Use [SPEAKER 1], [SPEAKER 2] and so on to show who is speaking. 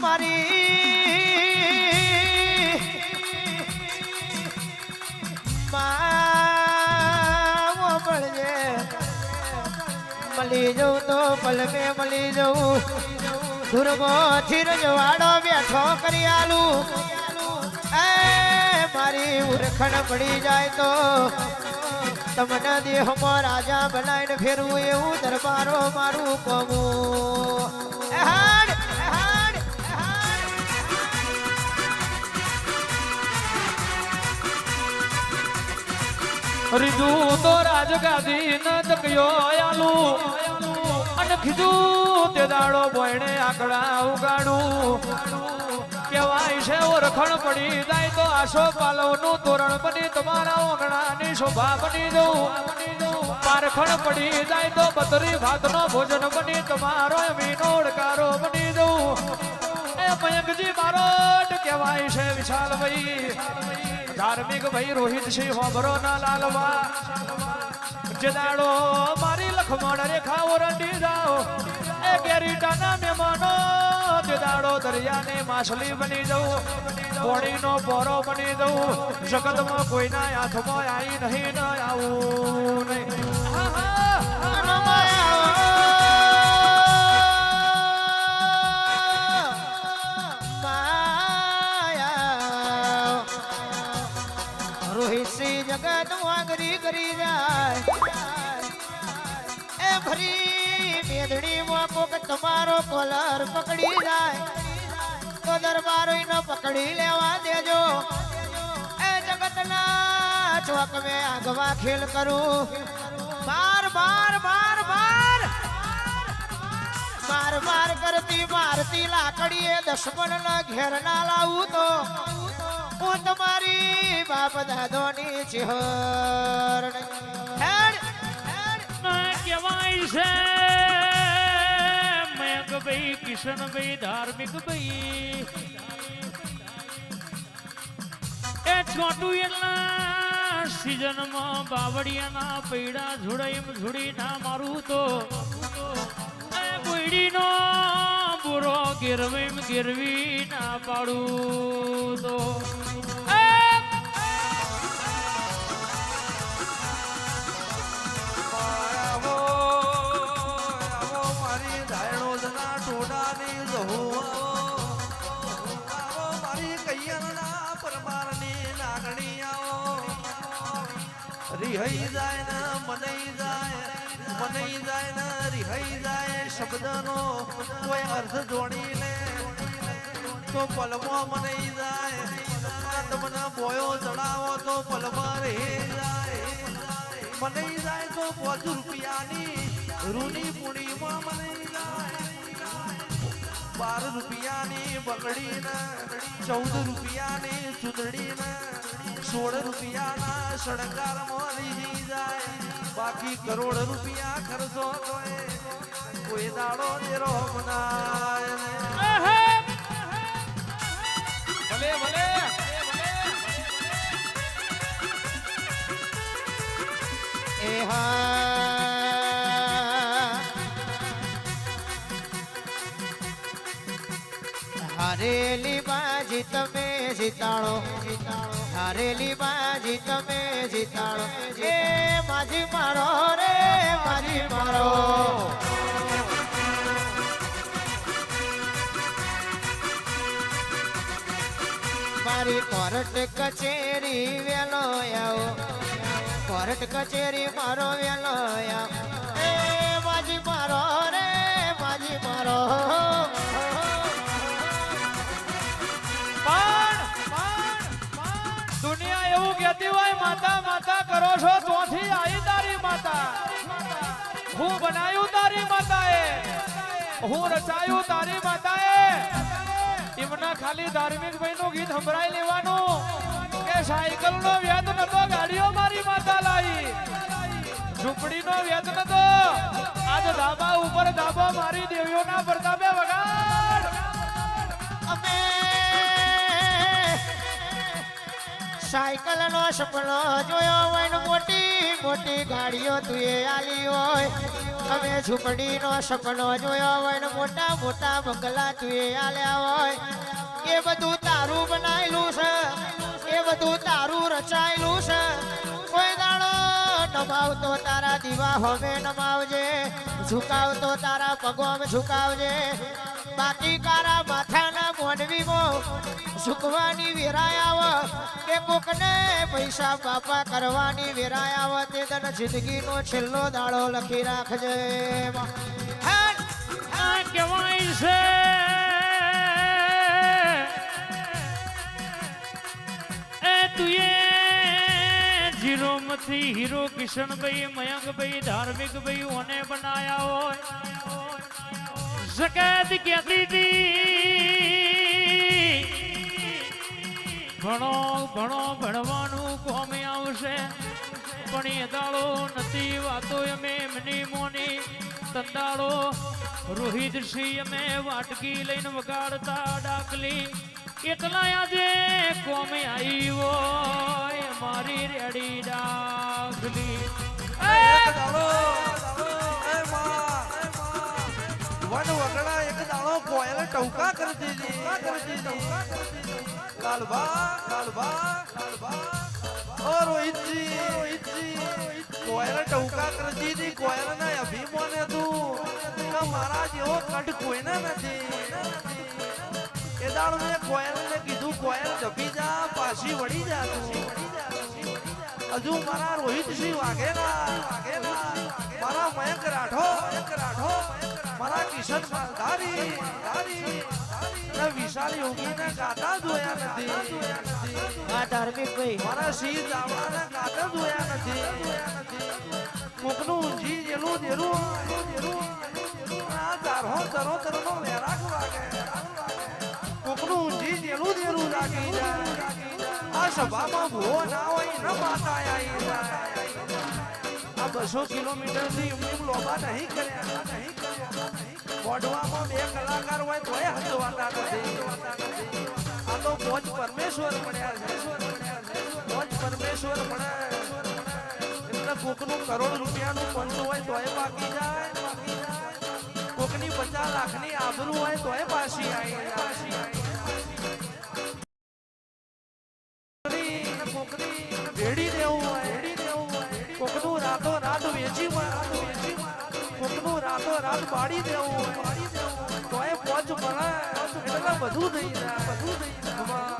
[SPEAKER 1] મારી માવો મળજે મળી જવું તો પલ મે મળી જવું ધુરગો ધીરજવાડો બેઠો કરી આલું એ મારી ઉરખણ પડી જાય તો તમને દેહમાં રાજા બનાવીને ફેરવું એવું દરબારો મારું કહું
[SPEAKER 2] રીધું તો રાજગાદી ન જગ્યો આલું અને કીધું તે દાડો બોયણે આકડા ઉગાડું કેવાય છે ઓરખણ પડી જાય તો આશો પાલવનું તોરણ બની તમારા ઓગણાની શોભા બની દઉં પારખણ પડી જાય તો બતરી ભાતનો ભોજન બની તમારો મીનો ઓડકારો બની દઉં એ મયંકજી મારો કહેવાય છે વિશાલ ભાઈ ધાર્મિક ભાઈ રોહિત સિંહ હોબરો ના લાલવા જે દાડો મારી લખમણ રેખા ઓરંડી જાઓ એ કેરીટાના મહેમાનો જે દાડો દરિયાની માછલી બની જવું પોણીનો પોરો બની જવું જગતમાં કોઈના હાથમાં આવી નહીં ન આવું નહીં
[SPEAKER 1] જગત વાગરી કરી જાય એ ભરી મેદડી માં કોક તમારો કોલર પકડી જાય તો દરબારો ન પકડી લેવા દેજો એ જગતના ચોક મે આગવા ખેલ કરું બાર બાર બાર બાર બાર બાર કરતી મારતી લાકડીએ દશમન ના ઘેર ના લાવું તો હું તમારી બાપ દાદોની ચિહર
[SPEAKER 2] કહેવાય છે મયંકભાઈ કિશનભાઈ ધાર્મિક ભાઈ એ છોટું એના સિઝનમાં બાવળિયાના પૈડા જોડાઈ જોડી ના મારું તો એ બુડીનો બુરો ગેરવી ના પાડું તો
[SPEAKER 3] રિહઈ જાય ને મનઈ જાય ને રિહઈ જાય શબ્દનો કોઈ અર્થ જોડી લે તો પલમાં મનઈ જાય તમને બોયો ચડાવો તો પલમાં રહી જાય મનઈ જાય તો 5 રૂપિયાની રૂની પૂણીમાં મનઈ જાય 12 રૂપિયાની બગડીને 14 રૂપિયાની ચૂંદડીને 16 રૂપિયાના શણગારમાં રહી જાય બાકી કરોડ રૂપિયા ખર્ચો કોઈ દાડો દેરો મનાય
[SPEAKER 2] ભલે ભલે
[SPEAKER 1] એ હારેલી બાજી તમે જીતાડો હારેલી બાજી તમે જીતાડો એ માજી મારો રે માજી મારો મારી કોર્ટ કચેરી વેલો આવો કોર્ટ કચેરી મારો વેલો આવો એ માજી મારો રે માજી મારો
[SPEAKER 2] દુનિયા એવું કહેતી હોય માતા માતા કરો છો તોથી આવી તારી માતા હું બનાયું તારી માતાએ હું રચાયું તારી માતાએ એમના ખાલી ધાર્મિક ભાઈ નું ગીત સંભળાઈ લેવાનું કે સાયકલ નો વ્યાજ નતો ગાડીઓ મારી માતા લાવી ઝૂંપડી નો વ્યાજ નતો આજ ધાબા ઉપર ધાબા મારી દેવીઓના પ્રતાપે વગાડ
[SPEAKER 1] અમે સાયકલ નો સપનો જોયો હોય ને મોટી મોટી ગાડીઓ તું એ આલી હોય અમે ઝૂંપડી નો સપનો જોયો હોય ને મોટા મોટા બંગલા તું એ આલ્યા હોય એ બધું તારું બનાયેલું છે એ બધું તારું રચાયેલું છે કોઈ દાડો નમાવતો તારા દીવા હોમે નમાવજે ઝુકાવતો તારા પગોમાં ઝુકાવજે બાકી કારા માથાના મોઢવીમાં ઝુકવાની વેરાય આવ કે કોકને પૈસા બાપા કરવાની વેરાય આવ તે તને જિંદગીનો છેલ્લો દાડો લખી રાખજે
[SPEAKER 2] આ કહેવાય છે એ તુએ જીરો મથી હીરો કિશનભાઈ મયંકભાઈ ધાર્મિકભાઈ ઓને બનાયા હોય જગત ક્યાંથી ઘણો ઘણો ભણવાનું કોમે આવશે પણ એ દાડો નથી વાતો અમે એમની મોની તંદાળો રોહિતસિંહ અમે વાટકી લઈને વગાડતા ડાકલી એટલા આજે કોમે આવી હોય મારી રેડી ડાકલી
[SPEAKER 3] એક દાડો એ માં વન વગડા એક દાડો કોયલ ટૌકા કરી દીધી લાલબા ઓ રોહિતજી કોયલ ટૌકા કરી દીધી કોયલ ના અભિમાને તું કે મારા જેવો કટ કોઈને નથી એ દાડો મેં કોયલ ને કીધું કોયલ જપી જા પાછી વળી જા તું હજુ મારા રોહિતસિંહ વાઘેલા મારા મયંક રાઠો મારા કિશન ધારી વિશાલ યોગીને ગાતા જોયા નથી
[SPEAKER 1] આ ધાર્મિક ભાઈ
[SPEAKER 3] મારા સિંહ જાવડાને ગાતા જોયા નથી કોકનું ઊંઝી જેલું દેરું આ તરો લેરાક વાગે કોકનું ઊંઝી જેલું દેરું લાગી જાય આ સભામાં ભૂવો ના હોય ન માતા આવી જાય આ 200 કિલોમીટરથી એમ લોબા નહીં કર્યા મોઢવામાં 2 કલાકાર હોય તોય હસવાતા નથી આ તો મોજ પરમેશ્વર મળ્યા છે મોજ પરમેશ્વર મળે એટલે કોકનું કરોડ રૂપિયાનું પંચ હોય તોય બાકી જાય કોકની 50 લાખની આબરૂ હોય તોય પાછી આવી કોકની ભેડી દેવું હોય કોકનું રાતો રાત વેચી કોકનું રાતો રાત પાડી દેવું હોય તોય પોચ મળે એટલે બધું થઈ જાય